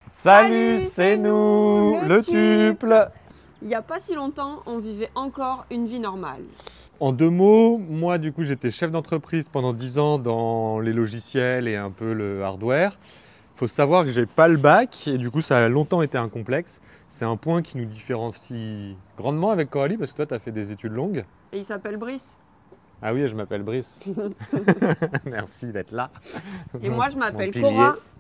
Salut, c'est nous, le tuple. Il n'y a pas si longtemps, on vivait encore une vie normale. En deux mots, moi du coup j'étais chef d'entreprise pendant 10 ans dans les logiciels et un peu le hardware. Il faut savoir que j'ai pas le bac et du coup ça a longtemps été un complexe. C'est un point qui nous différencie grandement avec Coralie parce que toi tu as fait des études longues. Et il s'appelle Brice. Ah oui, je m'appelle Brice. Merci d'être là. Et moi je m'appelle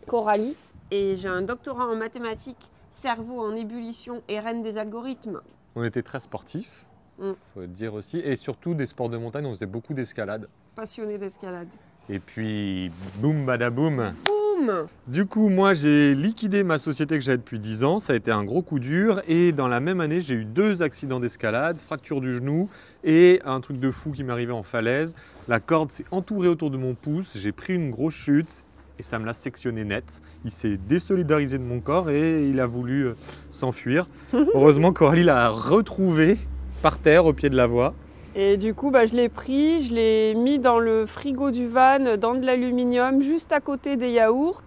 Coralie et j'ai un doctorat en mathématiques, cerveau en ébullition et reine des algorithmes. On était très sportifs, faut le dire aussi, et surtout des sports de montagne, on faisait beaucoup d'escalade. Passionné d'escalade. Et puis, boum badaboum. Boum! Du coup, moi, j'ai liquidé ma société que j'avais depuis 10 ans. Ça a été un gros coup dur. Et dans la même année, j'ai eu 2 accidents d'escalade, fracture du genou et un truc de fou qui m'est arrivé en falaise. La corde s'est entourée autour de mon pouce. J'ai pris une grosse chute et ça me l'a sectionné net. Il s'est désolidarisé de mon corps et il a voulu s'enfuir. Heureusement, Coralie l'a retrouvé par terre au pied de la voie. Et du coup, je l'ai pris, je l'ai mis dans le frigo du van, dans de l'aluminium, juste à côté des yaourts.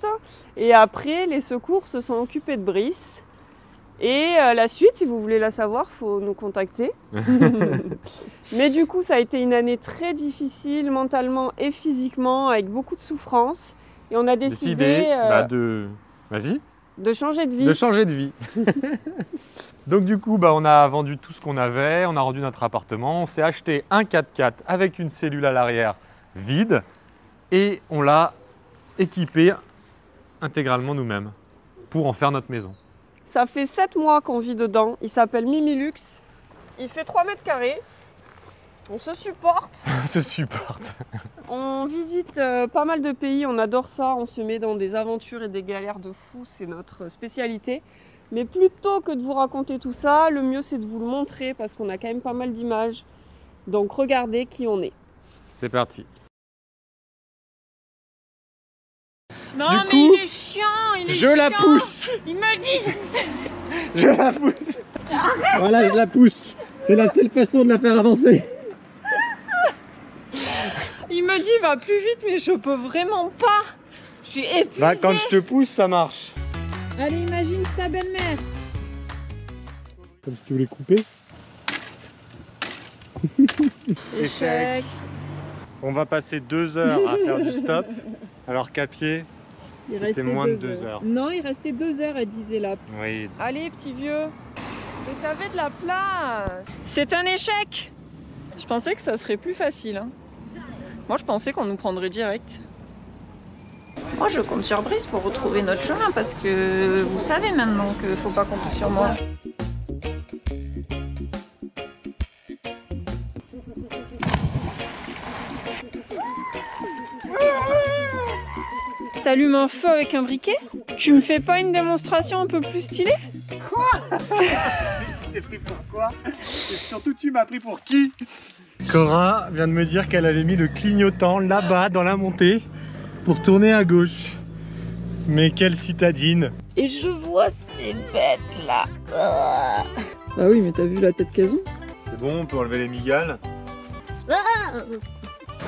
Et après, les secours se sont occupés de Brice. Et la suite, si vous voulez la savoir, il faut nous contacter. Mais du coup, ça a été une année très difficile, mentalement et physiquement, avec beaucoup de souffrance. Et on a décidé de changer de vie. De changer de vie. Donc du coup, on a vendu tout ce qu'on avait, on a rendu notre appartement, on s'est acheté un 4x4 avec une cellule à l'arrière vide et on l'a équipé intégralement nous-mêmes pour en faire notre maison. Ça fait 7 mois qu'on vit dedans, il s'appelle Mimilux, il fait 3 mètres carrés, on se supporte. On se supporte. On visite pas mal de pays, on adore ça, on se met dans des aventures et des galères de fou, c'est notre spécialité. Mais plutôt que de vous raconter tout ça, le mieux c'est de vous le montrer parce qu'on a quand même pas mal d'images. Donc regardez qui on est. C'est parti. Non mais il est chiant, je la pousse. Il me dit je la pousse. Voilà, je la pousse. C'est la seule façon de la faire avancer. Il me dit va plus vite mais je peux vraiment pas. Je suis épuisée. Quand je te pousse, ça marche. Allez, imagine ta belle-mère. Comme si tu voulais couper. Échec. On va passer 2 heures à faire du stop, alors qu'à pied, c'était moins de 2 heures. Non, il restait 2 heures, elle disait là. Oui. Allez, petit vieux. Mais t'avais de la place. C'est un échec. Je pensais que ça serait plus facile. Hein. Moi, je pensais qu'on nous prendrait direct. Moi, je compte sur Brice pour retrouver notre chemin parce que vous savez maintenant qu'il ne faut pas compter sur moi. T'allumes un feu avec un briquet? Tu me fais pas une démonstration un peu plus stylée? Quoi? Tu t'es pris pour quoi? Et surtout, tu m'as pris pour qui? Cora vient de me dire qu'elle avait mis le clignotant là-bas dans la montée pour tourner à gauche. Mais quelle citadine! Et je vois ces bêtes là. Ah oui, mais t'as vu la tête qu'elles ont? C'est bon, on peut enlever les migales.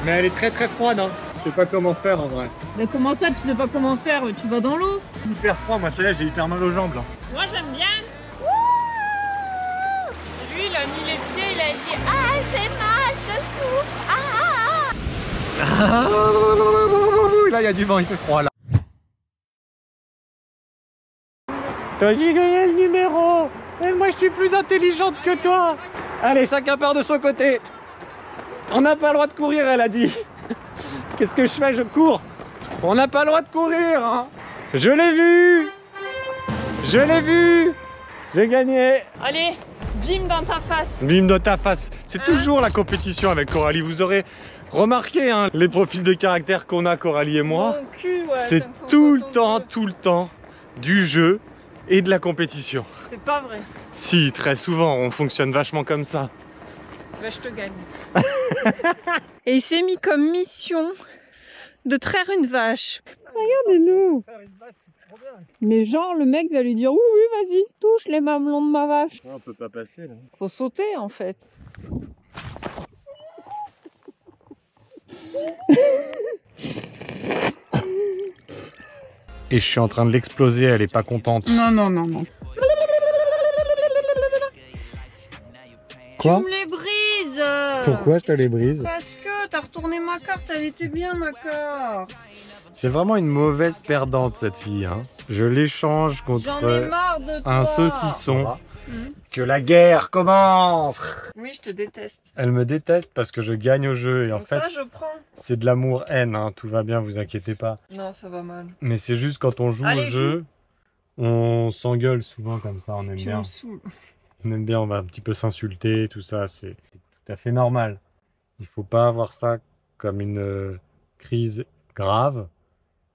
Mais elle est très très froide, hein. Je sais pas comment faire en vrai. Mais comment ça, tu sais pas comment faire? Tu vas dans l'eau? Hyper froid, moi ça y est, j'ai hyper mal aux jambes là. Moi j'aime bien. Et lui il a mis les pieds, il a dit ah j'ai mal, je souffre. Là il y a du vent, il fait froid là. T'as gagné le numéro. Et moi je suis plus intelligente que toi. Allez, chacun part de son côté. On n'a pas le droit de courir, elle a dit. Qu'est-ce que je fais? Je cours. On n'a pas le droit de courir, hein. Je l'ai vu. Je l'ai vu. J'ai gagné. Allez, bim dans ta face. Bim dans ta face. C'est toujours la compétition avec Coralie. Vous aurez remarqué les profils de caractère qu'on a, Coralie et moi. C'est tout le temps du jeu et de la compétition. C'est pas vrai. Si, très souvent, on fonctionne vachement comme ça. Bah, je te gagne. Et il s'est mis comme mission de traire une vache. Regardez-le. Mais genre, le mec va lui dire oui, oui, vas-y, touche les mamelons de ma vache. On peut pas passer là. Faut sauter en fait. Et je suis en train de l'exploser, elle est pas contente. Non, non, non, non. Quoi? Tu me les brises. Pourquoi je te les brise? Parce que t'as retourné ma carte, elle était bien ma carte. C'est vraiment une mauvaise perdante cette fille. Hein. Je l'échange J'en ai contre marre de toi. un saucisson. Mmh. Que la guerre commence! Oui, je te déteste. Elle me déteste parce que je gagne au jeu et en Donc fait ça, je prends. c'est de l'amour-haine, hein. Tout va bien, vous inquiétez pas. Non, ça va mal. Mais c'est juste quand on joue Allez, au jeu, on s'engueule souvent comme ça, on aime Tu bien. me saoules. On aime bien, on va un petit peu s'insulter, tout ça, c'est tout à fait normal. Il faut pas avoir ça comme une crise grave,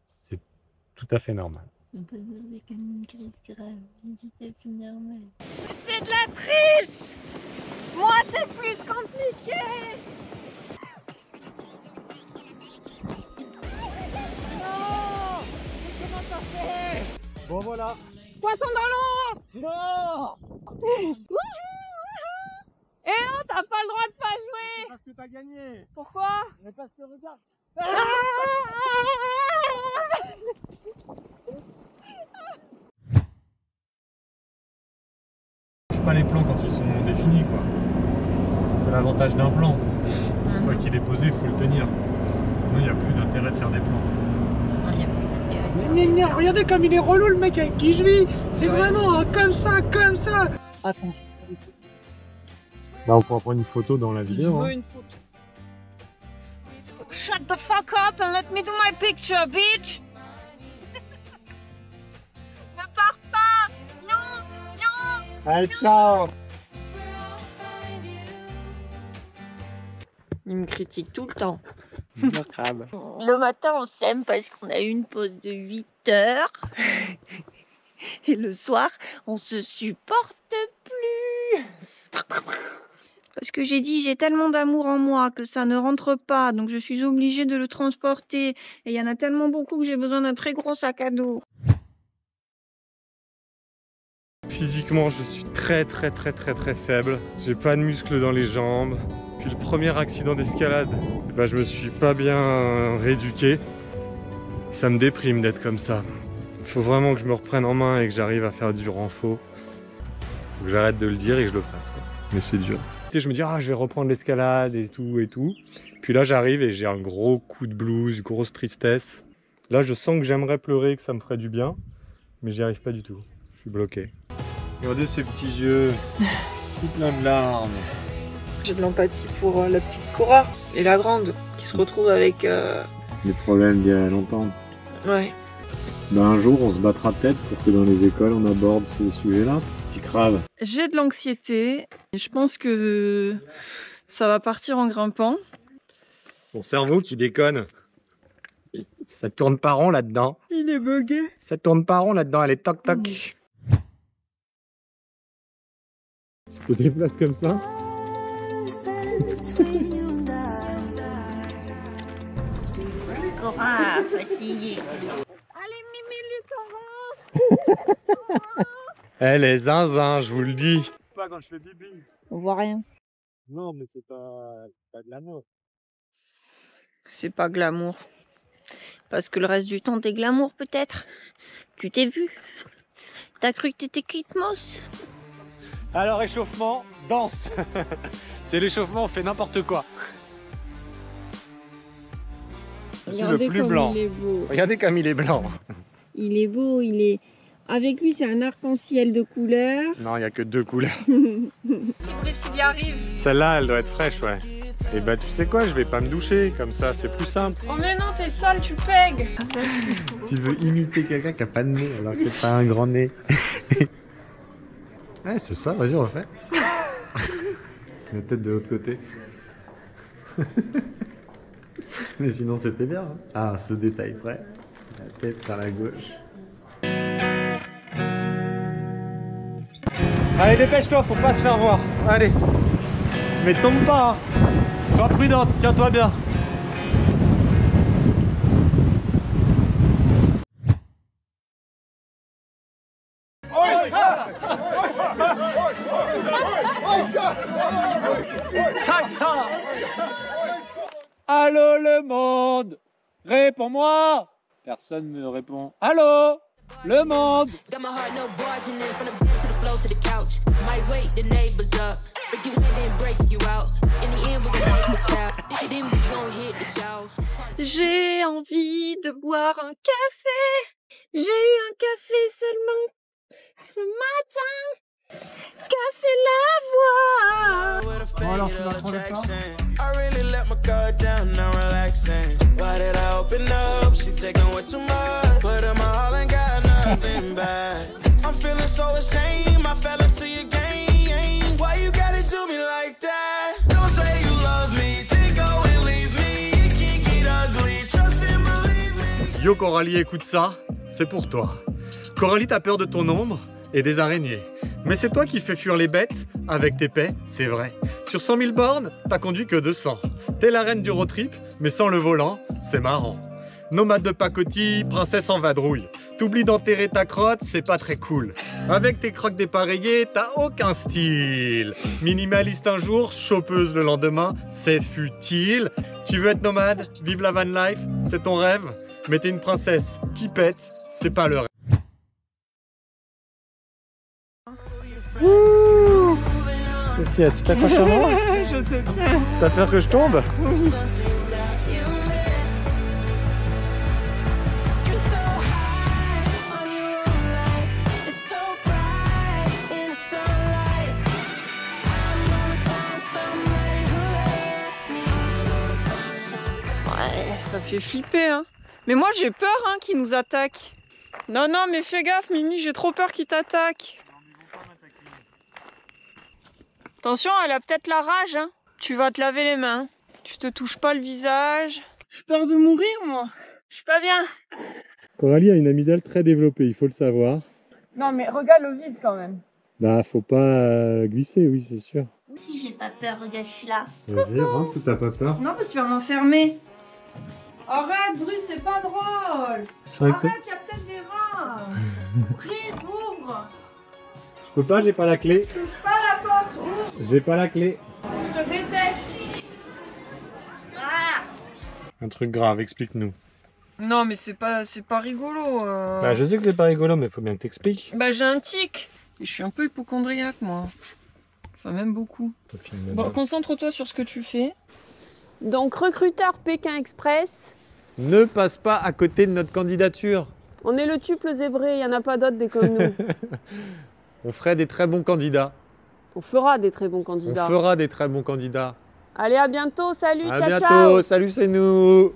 c'est tout à fait normal. On peut dire avec une crise grave, tout à fait normal. C'est de la triche. Moi, c'est plus compliqué. Non! Mais comment t'as fait? Bon voilà. Poisson dans l'eau! Non! Eh oh, t'as pas le droit de pas jouer! Parce que t'as gagné! Pourquoi? Mais parce que regarde! Je fais pas les plans quand ils sont définis quoi. C'est l'avantage d'un plan. Une fois qu'il est posé, il faut le tenir. Sinon il n'y a plus d'intérêt de faire des plans. Regardez comme il est relou le mec avec qui je vis! C'est vraiment comme ça, comme ça! Attends, Bah on pourra prendre une photo dans la je vidéo. veux Hein. une photo. Shut the fuck up and let me do my picture, bitch. Ne pars pas. Non, non. Allez ciao. Il me critique tout le temps. Le crabe. Le matin, on s'aime parce qu'on a eu une pause de 8 heures. Et le soir, on se supporte plus. Parce que j'ai tellement d'amour en moi que ça ne rentre pas. Donc je suis obligée de le transporter. Et il y en a tellement beaucoup que j'ai besoin d'un très gros sac à dos. Physiquement, je suis très faible. J'ai pas de muscles dans les jambes. Puis le premier accident d'escalade, bah, je me suis pas bien rééduqué. Ça me déprime d'être comme ça. Il faut vraiment que je me reprenne en main et que j'arrive à faire du renfort. Faut que j'arrête de le dire et que je le fasse quoi. Mais c'est dur. Je me dis ah je vais reprendre l'escalade et tout. Puis là j'arrive et j'ai un gros coup de blues, une grosse tristesse. Là je sens que j'aimerais pleurer, que ça me ferait du bien, mais j'y arrive pas du tout. Je suis bloqué. Regardez ces petits yeux, tout plein de larmes. J'ai de l'empathie pour la petite Cora et la grande qui se retrouve avec... Des problèmes d'il y a longtemps. Ouais. Ben, un jour on se battra peut-être pour que dans les écoles on aborde ces sujets-là. Petit crabe. J'ai de l'anxiété et je pense que ça va partir en grimpant. Ton cerveau qui déconne. Ça tourne pas rond là-dedans. Il est bugué. Ça tourne pas rond là-dedans, elle est toc toc. Tu te déplaces comme ça? Cora, fatiguée. Allez, Mimi, Elle est zinzin, je vous le dis. Pas quand je fais bibi. on voit rien. Non, mais c'est pas de l'amour. C'est pas glamour. Parce que le reste du temps, t'es glamour peut-être. Tu t'es vu. T'as cru que t'étais Kitmos. Alors échauffement, danse. C'est l'échauffement, on fait n'importe quoi. Je suis le plus blanc. Il est beau. Regardez comme il est blanc. Il est beau, il est... Avec lui, c'est un arc-en-ciel de couleurs. Non, il n'y a que 2 couleurs. Si Brice y arrive. Celle-là, elle doit être fraîche, ouais. Et bah tu sais quoi, je vais pas me doucher, comme ça c'est plus simple. Oh mais non, t'es sale, tu pegues. Tu veux imiter quelqu'un qui a pas de nez alors que t'as un grand nez. Ouais, c'est ça, vas-y on le fait. La tête de l'autre côté. Mais sinon c'était bien. Hein. Ah, ce détail près. La tête par la gauche. Allez, dépêche-toi, faut pas se faire voir. Allez. Mais tombe pas, hein. Sois prudente, tiens-toi bien. Allô le monde, réponds-moi. Personne me répond. Allô? Le monde? Got my heart no barging in from the bed to the floor to the couch. Might wake the neighbors up, break you in then break you out. In the end we gon' make the child, then we gon' hit the show. J'ai envie de boire un café. J'ai eu un café seulement ce matin. Café la voix. Bon alors, tu vas prendre ça? I really let my guard down, now relaxing. Why did I open up? She taking way too much. Put in my all and got nothing back. I'm feeling so ashamed. I fell into your game. Why you gotta do me like that? Don't say you love me. Then go and leave me. It can't get ugly. Trust and believe me. Yo Coralie, écoute ça, c'est pour toi. Coralie, t'as peur de ton ombre et des araignées. Mais c'est toi qui fais fuir les bêtes avec tes paix, c'est vrai. Sur 100 000 bornes, t'as conduit que 200. T'es la reine du road trip, mais sans le volant, c'est marrant. Nomade de pacotille, princesse en vadrouille. T'oublies d'enterrer ta crotte, c'est pas très cool. Avec tes crocs dépareillés, t'as aucun style. Minimaliste un jour, chopeuse le lendemain, c'est futile. Tu veux être nomade, vivre la van life, c'est ton rêve. Mais t'es une princesse qui pète, c'est pas le rêve. Qu'est-ce qu'il y a? Tu t'accroches à moi? Je te tiens. T'as peur que je tombe? You're so high on your own life. It's so bright in the sunlight. I'm gonna find somebody who loves me. Ouais, ça fait flipper, hein. Mais moi, j'ai peur, hein, qu'il nous attaque. Non, non, mais fais gaffe, Mimi, j'ai trop peur qu'il t'attaque. Attention, elle a peut-être la rage, hein. Tu vas te laver les mains. Tu te touches pas le visage. J'ai peur de mourir, moi. Je suis pas bien. Coralie a une amygdale très développée, il faut le savoir. Non mais regarde le vide quand même. Bah, faut pas glisser, oui, c'est sûr. Si j'ai pas peur, regarde, je suis là. Vas-y, rentre si t'as pas peur. Non, parce que tu vas m'enfermer. Arrête, Bruce, c'est pas drôle. Arrête, y a peut-être des rats. Brice, ouvre. Je peux pas, j'ai pas la clé. Touche pas la porte, ouvre. J'ai pas la clé. Je te déteste. Ah. Un truc grave, explique-nous. Non, mais c'est pas rigolo. Bah, je sais que c'est pas rigolo, mais faut bien que t'expliques. Bah, j'ai un tic. Et je suis un peu hypochondriaque, moi. Enfin, même beaucoup. Bon, concentre-toi sur ce que tu fais. Donc recruteur Pékin Express, Ne passe pas à côté de notre candidature. on est le tuple zébré, il n'y en a pas d'autres des comme nous. On ferait des très bons candidats. On fera des très bons On candidats. fera des très bons candidats. Allez, à bientôt, salut, À ciao, bientôt, ciao. salut, c'est nous.